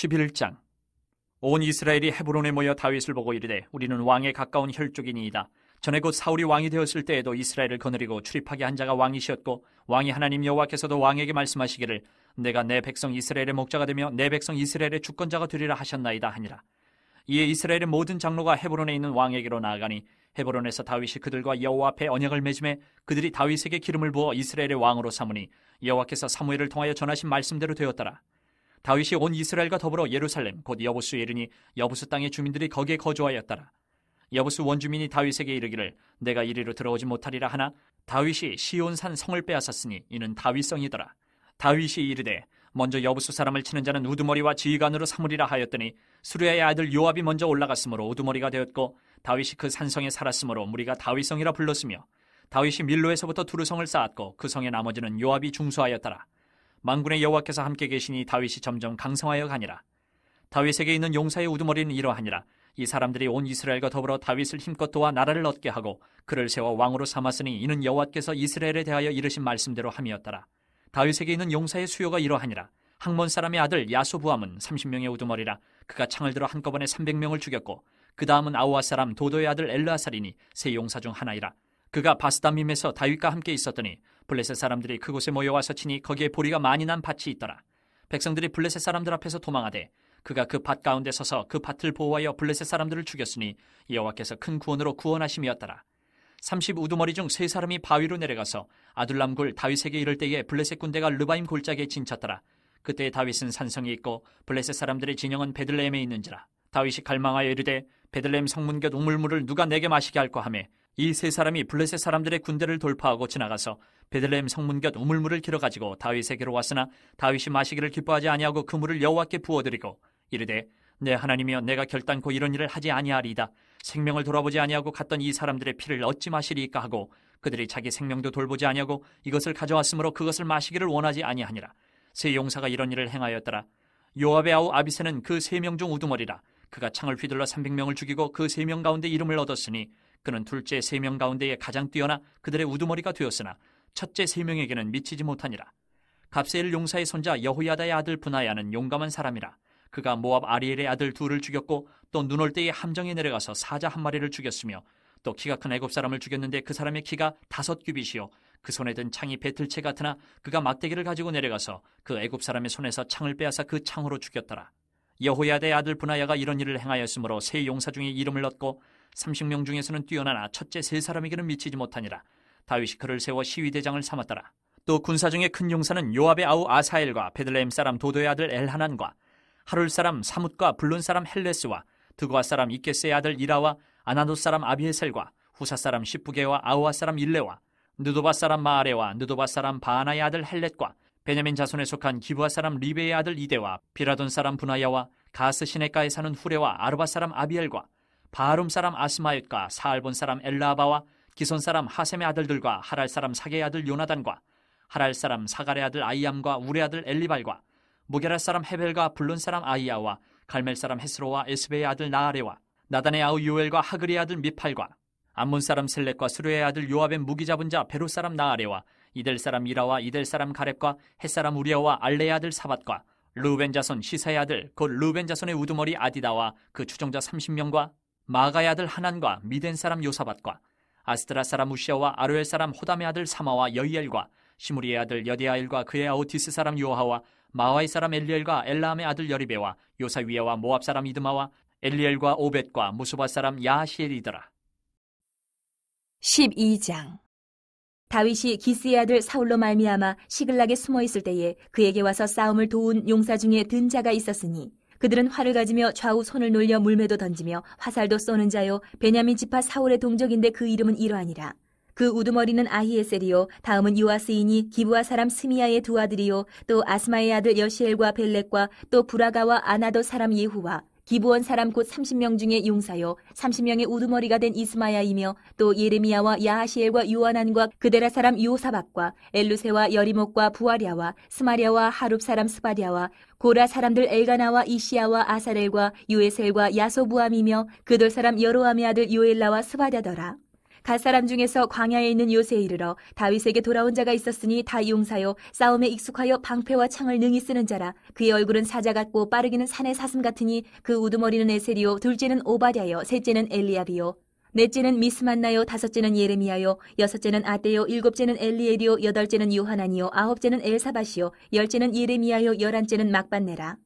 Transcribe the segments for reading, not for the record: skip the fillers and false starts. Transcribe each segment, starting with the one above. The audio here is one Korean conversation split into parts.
11장. 온 이스라엘이 헤브론에 모여 다윗을 보고 이르되 우리는 왕에 가까운 혈족이니이다. 전에 곧 사울이 왕이 되었을 때에도 이스라엘을 거느리고 출입하게 한 자가 왕이시었고 왕이 하나님 여호와께서도 왕에게 말씀하시기를 내가 내 백성 이스라엘의 목자가 되며 내 백성 이스라엘의 주권자가 되리라 하셨나이다 하니라. 이에 이스라엘의 모든 장로가 헤브론에 있는 왕에게로 나아가니 헤브론에서 다윗이 그들과 여호와 앞에 언약을 맺음에 그들이 다윗에게 기름을 부어 이스라엘의 왕으로 삼으니 여호와께서 사무엘을 통하여 전하신 말씀대로 되었더라. 다윗이 온 이스라엘과 더불어 예루살렘 곧 여부수에 이르니 여부수 땅의 주민들이 거기에 거주하였더라. 여부수 원주민이 다윗에게 이르기를 내가 이리로 들어오지 못하리라 하나 다윗이 시온산 성을 빼앗았으니 이는 다윗성이더라. 다윗이 이르되 먼저 여부수 사람을 치는 자는 우두머리와 지휘관으로 삼으리라 하였더니 수르야의 아들 요압이 먼저 올라갔으므로 우두머리가 되었고 다윗이 그 산성에 살았으므로 무리가 다윗성이라 불렀으며 다윗이 밀로에서부터 두루성을 쌓았고 그 성의 나머지는 요압이 중수하였더라. 만군의 여호와께서 함께 계시니 다윗이 점점 강성하여 가니라. 다윗에게 있는 용사의 우두머리는 이러하니라. 이 사람들이 온 이스라엘과 더불어 다윗을 힘껏 도와 나라를 얻게 하고 그를 세워 왕으로 삼았으니 이는 여호와께서 이스라엘에 대하여 이르신 말씀대로 함이었더라. 다윗에게 있는 용사의 수요가 이러하니라. 학몬 사람의 아들 야소부함은 30명의 우두머리라. 그가 창을 들어 한꺼번에 300명을 죽였고 그 다음은 아우아 사람 도도의 아들 엘르아살이니 세 용사 중 하나이라. 그가 바스다밈에서 다윗과 함께 있었더니 블레셋 사람들이 그곳에 모여와서 치니 거기에 보리가 많이 난 밭이 있더라. 백성들이 블레셋 사람들 앞에서 도망하되 그가 그 밭 가운데 서서 그 밭을 보호하여 블레셋 사람들을 죽였으니 여호와께서 큰 구원으로 구원하심이었더라. 30 우두머리 중 세 사람이 바위로 내려가서 아둘람 굴 다윗에게 이를 때에 블레셋 군대가 르바임 골짜기에 진쳤더라. 그때 다윗은 산성이 있고 블레셋 사람들의 진영은 베들레헴에 있는지라. 다윗이 갈망하여 이르되 베들레헴 성문 곁 우물물을 누가 내게 마시게 할까 하매 이 세 사람이 블레셋 사람들의 군대를 돌파하고 지나가서 베들레헴 성문 곁 우물물을 길어가지고 다윗에게로 왔으나 다윗이 마시기를 기뻐하지 아니하고 그 물을 여호와께 부어드리고 이르되 내 하나님이여 내가 결단코 이런 일을 하지 아니하리이다. 생명을 돌아보지 아니하고 갔던 이 사람들의 피를 어찌 마시리이까 하고 그들이 자기 생명도 돌보지 아니하고 이것을 가져왔으므로 그것을 마시기를 원하지 아니하니라. 세 용사가 이런 일을 행하였더라. 요압의 아우 아비새는 그 3명 중 우두머리라. 그가 창을 휘둘러 300명을 죽이고 그 3명 가운데 이름을 얻었으니 그는 둘째 3명 가운데에 가장 뛰어나 그들의 우두머리가 되었으나 첫째 3명에게는 미치지 못하니라. 갑세엘 용사의 손자 여호야다의 아들 브나야는 용감한 사람이라. 그가 모압 아리엘의 아들 둘을 죽였고 또 눈 올 때에 함정에 내려가서 사자 한 마리를 죽였으며 또 키가 큰 애굽 사람을 죽였는데 그 사람의 키가 5규빗이요 그 손에 든 창이 배틀채 같으나 그가 막대기를 가지고 내려가서 그 애굽 사람의 손에서 창을 빼앗아 그 창으로 죽였더라. 여호야다의 아들 브나야가 이런 일을 행하였으므로 세 용사 중에 이름을 얻고 30명 중에서는 뛰어나나 첫째 3사람에게는 미치지 못하니라. 다윗이 그를 세워 시위대장을 삼았더라. 또 군사 중에 큰 용사는 요압의 아우 아사엘과 베들레헴 사람 도도의 아들 엘하난과 하룰 사람 사뭇과 블론 사람 헬레스와 드고아 사람 이게스의 아들 이라와 아나돗 사람 아비에셀과 후사 사람 시프게와 아우아 사람 일레와 느도바 사람 마아레와 느도바 사람 바하나의 아들 헬렛과 베냐민 자손에 속한 기브아 사람 리베의 아들 이데와 비라돈 사람 분하야와 가스 시내가에 사는 후레와 아르바 사람 아비엘과 바하룸 사람 아스마옅과 사알본 사람 엘라아바와 기손 사람 하셈의 아들들과 하랄 사람 사게의 아들 요나단과 하랄 사람 사갈의 아들 아이암과 우레 아들 엘리발과 무게라 사람 헤벨과 블론 사람 아이야와 갈멜 사람 헤스로와 에스베의 아들 나아레와 나단의 아우 요엘과 하그리의 아들 미팔과 암몬 사람 셀렉과 스루의 아들 요압의 무기 잡은 자 베로 사람 나아레와 이델 사람 이라와 이델 사람 가렙과 헷 사람 우리아와 알레의 아들 사밧과 르우벤 자손 시사의 아들 곧 르우벤 자손의 우두머리 아디다와 그 추종자 30명과 마가의 아들 하난과 미덴 사람 요사밧과 아스드라 사람 우시아와 아로엘 사람 호담의 아들 사마와 여이엘과 시무리의 아들 여디아엘과 그의 아우 디스 사람 요하와 마와의 사람 엘리엘과 엘라함의 아들 여리베와 요사위아와 모압 사람 이드마와 엘리엘과 오벳과 무수바 사람 야하시엘이더라. 12장. 다윗이 기스의 아들 사울로 말미암아 시글락에 숨어 있을 때에 그에게 와서 싸움을 도운 용사 중에 든 자가 있었으니 그들은 활을 가지며 좌우 손을 놀려 물매도 던지며 화살도 쏘는 자요 베냐민 지파 사울의 동족인데 그 이름은 이러하니라. 그 우두머리는 아히에셀이요 다음은 요아스이니 기브아 사람 스미야의 두 아들이요 또 아스마의 아들 여시엘과 벨렉과 또 부라가와 아나도 사람 예후와 기브온 사람 곧 30명 중에 용사요 30명의 우두머리가 된 이스마야이며 또 예레미야와 야하시엘과 요하난과 그데라 사람 요사박과 엘루세와 여리목과 부아랴와 스마랴와 하룹 사람 스바랴와 고라 사람들 엘가나와 이시야와 아사렐과 유에셀과 야소부함이며 그돌 사람 여로함의 아들 요엘라와 스바랴더라. 갓 사람 중에서 광야에 있는 요새에 이르러 다윗에게 돌아온 자가 있었으니 다 용사요 싸움에 익숙하여 방패와 창을 능히 쓰는 자라. 그의 얼굴은 사자 같고 빠르기는 산의 사슴 같으니 그 우두머리는 에셀이요 둘째는 오바댜요 셋째는 엘리압이요 넷째는 미스만나요 다섯째는 예레미야요 여섯째는 아떼요 일곱째는 엘리엘이요 여덟째는 요하나니요 아홉째는 엘사밧이요 열째는 예레미야요 열한째는 막반네라.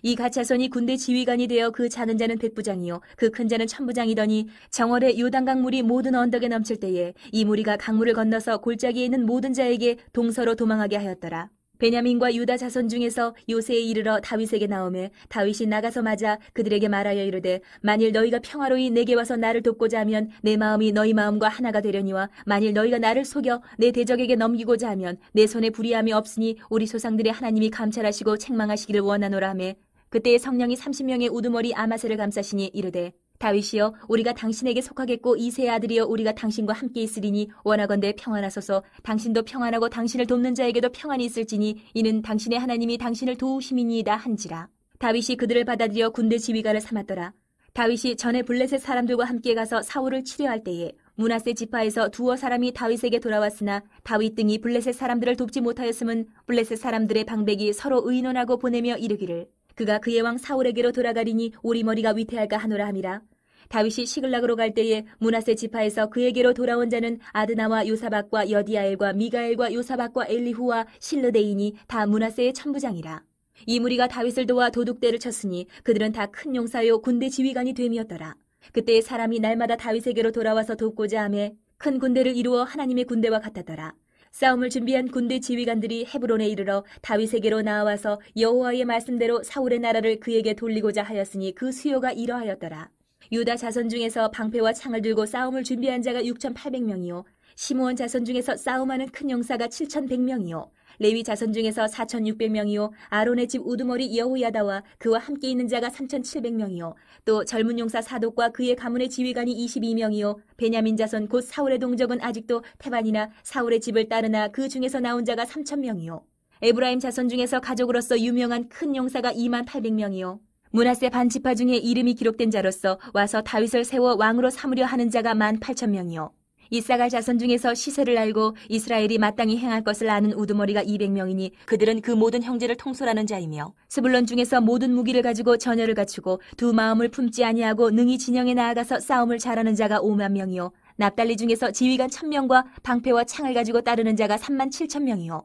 이 가차손이 군대 지휘관이 되어 그 작은 자는 백부장이요 그 큰 자는 천부장이더니 정월에 요단강 물이 모든 언덕에 넘칠 때에 이 무리가 강물을 건너서 골짜기에 있는 모든 자에게 동서로 도망하게 하였더라. 베냐민과 유다 자손 중에서 요새에 이르러 다윗에게 나오매 다윗이 나가서 맞아 그들에게 말하여 이르되 만일 너희가 평화로이 내게 와서 나를 돕고자 하면 내 마음이 너희 마음과 하나가 되려니와 만일 너희가 나를 속여 내 대적에게 넘기고자 하면 내 손에 불의함이 없으니 우리 조상들의 하나님이 감찰하시고 책망하시기를 원하노라 하매 그때의 성령이 30명의 우두머리 아마새를 감싸시니 이르되 다윗이여 우리가 당신에게 속하겠고 이새의 아들이여 우리가 당신과 함께 있으리니 원하건대 평안하소서. 당신도 평안하고 당신을 돕는 자에게도 평안이 있을지니 이는 당신의 하나님이 당신을 도우심이니이다 한지라. 다윗이 그들을 받아들여 군대 지휘관을 삼았더라. 다윗이 전에 블레셋 사람들과 함께 가서 사울을 치려할 때에 므낫세 지파에서 두어 사람이 다윗에게 돌아왔으나 다윗 등이 블레셋 사람들을 돕지 못하였음은 블레셋 사람들의 방백이 서로 의논하고 보내며 이르기를 그가 그의 왕 사울에게로 돌아가리니 우리 머리가 위태할까 하노라 함이라. 다윗이 시글락으로 갈 때에 므낫세 지파에서 그에게로 돌아온 자는 아드나와 요사박과 여디아엘과 미가엘과 요사박과 엘리후와 실르데인이 다 므낫세의 천부장이라. 이 무리가 다윗을 도와 도둑대를 쳤으니 그들은 다 큰 용사요 군대 지휘관이 됨이었더라. 그때 사람이 날마다 다윗에게로 돌아와서 돕고자 하매 큰 군대를 이루어 하나님의 군대와 같았더라. 싸움을 준비한 군대 지휘관들이 헤브론에 이르러 다윗에게로 나와서 여호와의 말씀대로 사울의 나라를 그에게 돌리고자 하였으니 그 수요가 이러하였더라. 유다 자손 중에서 방패와 창을 들고 싸움을 준비한 자가 6,800명이요 시므온 자손 중에서 싸움하는 큰 용사가 7,100명이요 레위 자손 중에서 4,600명이요 아론의 집 우두머리 여호야다와 그와 함께 있는 자가 3,700명이요 또 젊은 용사 사독과 그의 가문의 지휘관이 22명이요 베냐민 자손 곧 사울의 동족은 아직도 태반이나 사울의 집을 따르나 그 중에서 나온 자가 3,000명이요 에브라임 자손 중에서 가족으로서 유명한 큰 용사가 28,000명이요 므낫세 반지파 중에 이름이 기록된 자로서 와서 다윗을 세워 왕으로 삼으려 하는 자가 18,000명이요 이사갈 자손 중에서 시세를 알고 이스라엘이 마땅히 행할 것을 아는 우두머리가 200명이니 그들은 그 모든 형제를 통솔하는 자이며 스불론 중에서 모든 무기를 가지고 전열을 갖추고 두 마음을 품지 아니하고 능히 진영에 나아가서 싸움을 잘하는 자가 5만 명이요 납달리 중에서 지휘관 1,000명과 방패와 창을 가지고 따르는 자가 37,000명이요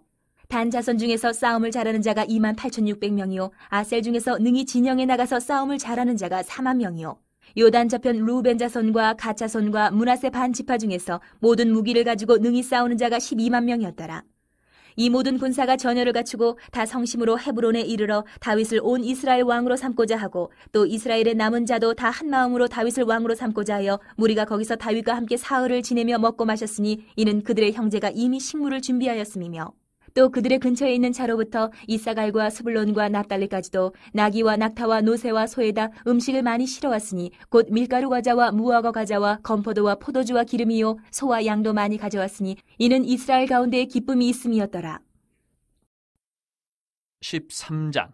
단 자손 중에서 싸움을 잘하는 자가 28,600명이요 아셀 중에서 능히 진영에 나가서 싸움을 잘하는 자가 4만 명이요 요단 저편 루벤 자손과 갓 자손과 므낫세 반 지파 중에서 모든 무기를 가지고 능히 싸우는 자가 12만 명이었더라. 이 모든 군사가 전열을 갖추고 다 성심으로 헤브론에 이르러 다윗을 온 이스라엘 왕으로 삼고자 하고 또 이스라엘의 남은 자도 다 한 마음으로 다윗을 왕으로 삼고자 하여 무리가 거기서 다윗과 함께 사흘을 지내며 먹고 마셨으니 이는 그들의 형제가 이미 식물을 준비하였음이며 또 그들의 근처에 있는 차로부터 이사갈과 스불론과 납달리까지도 나귀와 낙타와 노새와 소에다 음식을 많이 실어왔으니 곧 밀가루 과자와 무화과 과자와 건포도와 포도주와 기름이요 소와 양도 많이 가져왔으니 이는 이스라엘 가운데에 기쁨이 있음이었더라. 13장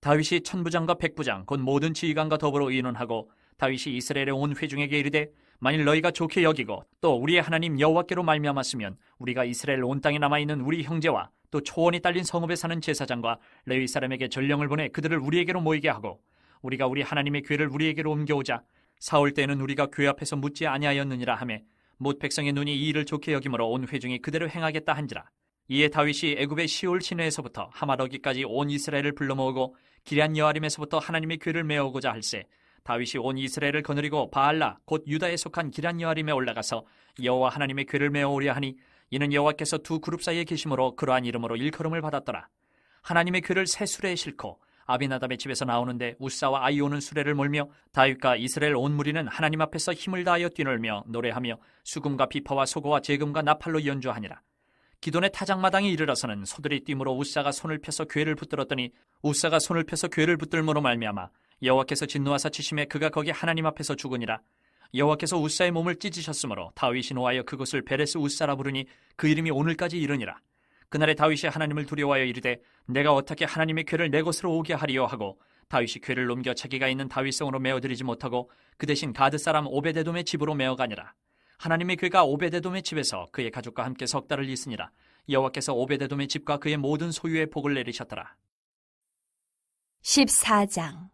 다윗이 천부장과 백부장 곧 모든 지휘관과 더불어 의논하고 다윗이 이스라엘의 온 회중에게 이르되 만일 너희가 좋게 여기고 또 우리의 하나님 여호와께로 말미암았으면 우리가 이스라엘 온 땅에 남아있는 우리 형제와 또 초원이 딸린 성읍에 사는 제사장과 레위 사람에게 전령을 보내 그들을 우리에게로 모이게 하고 우리가 우리 하나님의 궤를 우리에게로 옮겨오자 사올 때는 우리가 궤 앞에서 묻지 아니하였느니라 하매 못 백성의 눈이 이 일을 좋게 여김으로 온 회중이 그대로 행하겠다 한지라. 이에 다윗이 애굽의 시올 시내에서부터 하마더기까지 온 이스라엘을 불러 모으고 기럇 여아림에서부터 하나님의 궤를 메어오고자 할세 다윗이 온 이스라엘을 거느리고 바알라 곧 유다에 속한 기럇 여아림에 올라가서 여호와 하나님의 궤를 메어오려 하니 이는 여호와께서 두 그룹 사이에 계심으로 그러한 이름으로 일컬음을 받았더라. 하나님의 궤를 새 수레에 싣고 아비나답의 집에서 나오는데 우사와 아이오는 수레를 몰며 다윗과 이스라엘 온 무리는 하나님 앞에서 힘을 다하여 뛰놀며 노래하며 수금과 비파와 소고와 제금과 나팔로 연주하니라. 기돈의 타작마당에 이르러서는 소들이 뛰므로 우사가 손을 펴서 궤를 붙들었더니 우사가 손을 펴서 궤를 붙들므로 말미암아 여호와께서 진노하사 치심에 그가 거기 하나님 앞에서 죽으니라. 여호와께서 우사의 몸을 찢으셨으므로 다윗이 노하여 그곳을 베레스 우사라 부르니 그 이름이 오늘까지 이르니라. 그날에 다윗이 하나님을 두려워하여 이르되 내가 어떻게 하나님의 궤를 내 곳으로 오게 하리요 하고 다윗이 궤를 넘겨 자기가 있는 다윗성으로 메어들이지 못하고 그 대신 가드 사람 오베데돔의 집으로 메어가니라. 하나님의 괴가 오베데돔의 집에서 그의 가족과 함께 석 달을 있으니라. 여호와께서 오베데돔의 집과 그의 모든 소유에 복을 내리셨더라. 14장.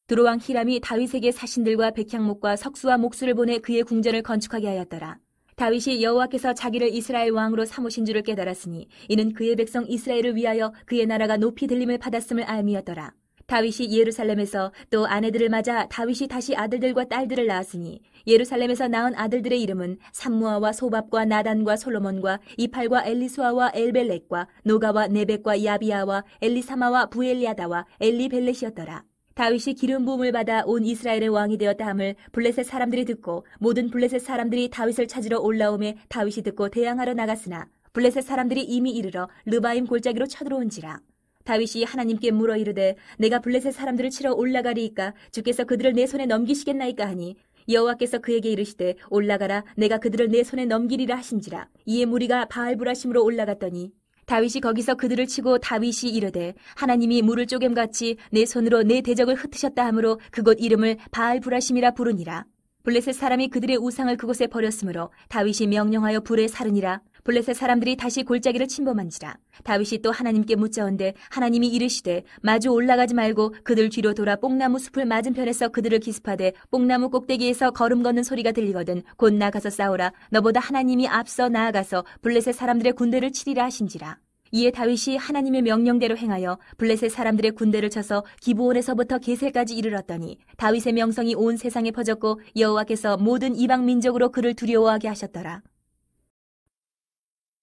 두로왕 히람이 다윗에게 사신들과 백향목과 석수와 목수를 보내 그의 궁전을 건축하게 하였더라. 다윗이 여호와께서 자기를 이스라엘 왕으로 삼으신 줄을 깨달았으니 이는 그의 백성 이스라엘을 위하여 그의 나라가 높이 들림을 받았음을 알미였더라. 다윗이 예루살렘에서 또 아내들을 맞아 다윗이 다시 아들들과 딸들을 낳았으니 예루살렘에서 낳은 아들들의 이름은 삼무아와 소밥과 나단과 솔로몬과 이팔과 엘리수아와 엘벨렉과 노가와 네벡과 야비아와 엘리사마와 부엘리아다와 엘리벨렛이었더라. 다윗이 기름 부음을 받아 온 이스라엘의 왕이 되었다 함을 블레셋 사람들이 듣고 모든 블레셋 사람들이 다윗을 찾으러 올라오매 다윗이 듣고 대항하러 나갔으나 블레셋 사람들이 이미 이르러 르바임 골짜기로 쳐들어온지라. 다윗이 하나님께 물어 이르되 내가 블레셋 사람들을 치러 올라가리이까 주께서 그들을 내 손에 넘기시겠나이까 하니 여호와께서 그에게 이르시되 올라가라 내가 그들을 내 손에 넘기리라 하신지라. 이에 무리가 바알브라심으로 올라갔더니 다윗이 거기서 그들을 치고 다윗이 이르되 하나님이 물을 쪼갬같이 내 손으로 내 대적을 흩으셨다 하므로 그곳 이름을 바알브라심이라 부르니라. 블레셋 사람이 그들의 우상을 그곳에 버렸으므로 다윗이 명령하여 불에 사르니라. 블레셋 사람들이 다시 골짜기를 침범한지라. 다윗이 또 하나님께 묻자온데 하나님이 이르시되 마주 올라가지 말고 그들 뒤로 돌아 뽕나무 숲을 맞은편에서 그들을 기습하되 뽕나무 꼭대기에서 걸음 걷는 소리가 들리거든 곧 나가서 싸우라. 너보다 하나님이 앞서 나아가서 블레셋 사람들의 군대를 치리라 하신지라. 이에 다윗이 하나님의 명령대로 행하여 블레셋 사람들의 군대를 쳐서 기브온에서부터 게셀까지 이르렀더니 다윗의 명성이 온 세상에 퍼졌고 여호와께서 모든 이방 민족으로 그를 두려워하게 하셨더라.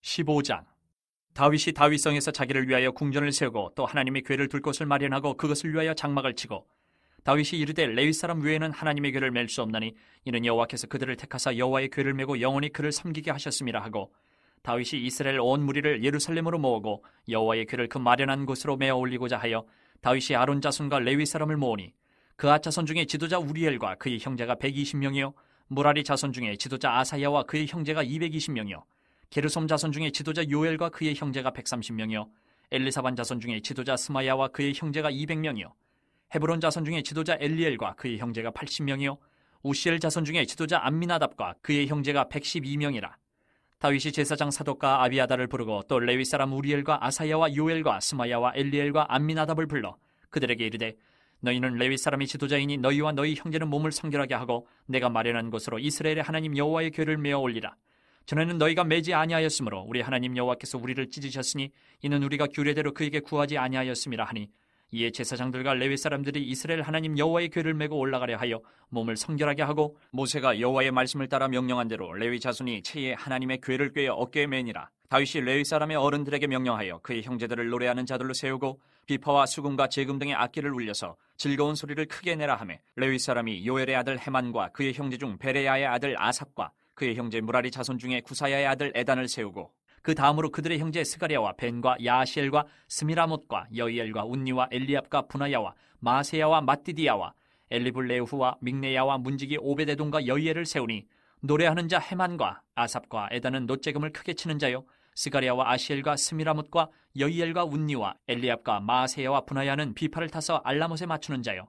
15장. 다윗이 다윗성에서 자기를 위하여 궁전을 세우고 또 하나님의 궤를 둘 곳을 마련하고 그것을 위하여 장막을 치고 다윗이 이르되 레위 사람 외에는 하나님의 궤를 맬 수 없나니 이는 여호와께서 그들을 택하사 여호와의 궤를 메고 영원히 그를 섬기게 하셨음이라 하고 다윗이 이스라엘 온 무리를 예루살렘으로 모으고 여호와의 궤를 그 마련한 곳으로 메어 올리고자 하여 다윗이 아론 자손과 레위 사람을 모으니 그앗 자손 중에 지도자 우리엘과 그의 형제가 120명이요 무라리 자손 중에 지도자 아사야와 그의 형제가 220명이요 게르솜 자손 중에 지도자 요엘과 그의 형제가 130명이요 엘리사반 자손 중에 지도자 스마야와 그의 형제가 200명이요 헤브론 자손 중에 지도자 엘리엘과 그의 형제가 80명이요 우시엘 자손 중에 지도자 암미나답과 그의 형제가 112명이라. 다윗이 제사장 사독과 아비아다를 부르고 또 레위 사람 우리엘과 아사야와 요엘과 스마야와 엘리엘과 암미나답을 불러 그들에게 이르되 너희는 레위 사람이 지도자이니 너희와 너희 형제는 몸을 성결하게 하고 내가 마련한 곳으로 이스라엘의 하나님 여호와의 궤를 메어 올리라. 전에는 너희가 매지 아니하였으므로 우리 하나님 여호와께서 우리를 찢으셨으니 이는 우리가 규례대로 그에게 구하지 아니하였음이라 하니 이에 제사장들과 레위 사람들이 이스라엘 하나님 여호와의 궤를 메고 올라가려 하여 몸을 성결하게 하고 모세가 여호와의 말씀을 따라 명령한 대로 레위 자손이 채에 하나님의 궤를 꿰어 어깨에 매니라. 다윗이 레위 사람의 어른들에게 명령하여 그의 형제들을 노래하는 자들로 세우고 비파와 수금과 제금 등의 악기를 울려서 즐거운 소리를 크게 내라 하매 레위 사람이 요엘의 아들 헤만과 그의 형제 중 베레야의 아들 아삽과 그의 형제 무라리 자손 중에 구사야의 아들 에단을 세우고 그 다음으로 그들의 형제 스가랴와 벤과 야시엘과 스미라못과 여이엘과 운니와 엘리압과 분하야와 마세야와 mat디디야와 엘리블레후와 믹네야와 문지기 오베데돔과 여이엘을 세우니 노래하는 자 헤만과 아삽과 에단은 노재금을 크게 치는 자요 스가랴와 아시엘과 스미라못과 여이엘과 운니와 엘리압과 마세야와 분하야는 비파를 타서 알라못에 맞추는 자요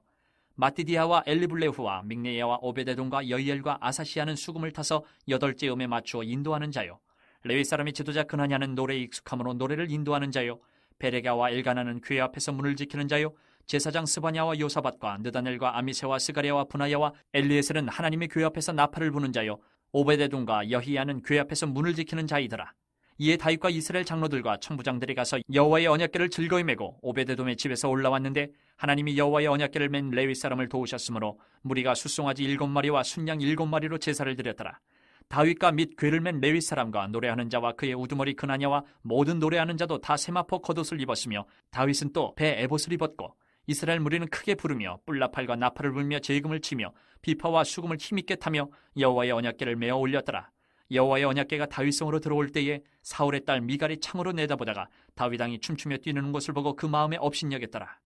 mat디디야와 엘리블레후와 믹네야와 오베데돔과 여이엘과 아사시아는 수금을 타서 8째 음에 맞추어 인도하는 자요 레위 사람의 지도자 그나냐는 노래에 익숙함으로 노래를 인도하는 자요 베레가와 엘가나는 궤 앞에서 문을 지키는 자요 제사장 스바냐와 요사밧과 느다넬과 아미세와 스가랴와 분하야와 엘리에셀은 하나님의 궤 앞에서 나팔을 부는 자요 오베데돔과 여히야는 궤 앞에서 문을 지키는 자이더라. 이에 다윗과 이스라엘 장로들과 천부장들이 가서 여호와의 언약궤를 즐거이 메고 오베데돔의 집에서 올라왔는데 하나님이 여호와의 언약궤를 맨 레위 사람을 도우셨으므로 무리가 숫송아지 7마리와 순양 7마리로 제사를 드렸더라. 다윗과 및 궤를 맨 레위 사람과 노래하는 자와 그의 우두머리 그나냐와 모든 노래하는 자도 다 세마포 겉옷을 입었으며 다윗은 또 배 에봇을 입었고 이스라엘 무리는 크게 부르며 뿔나팔과 나팔을 불며 제금을 치며 비파와 수금을 힘있게 타며 여호와의 언약궤를 메어 올렸더라. 여호와의 언약궤가 다윗성으로 들어올 때에 사울의 딸 미갈이 창으로 내다보다가 다윗 왕이 춤추며 뛰는 것을 보고 그 마음에 업신여겼더라.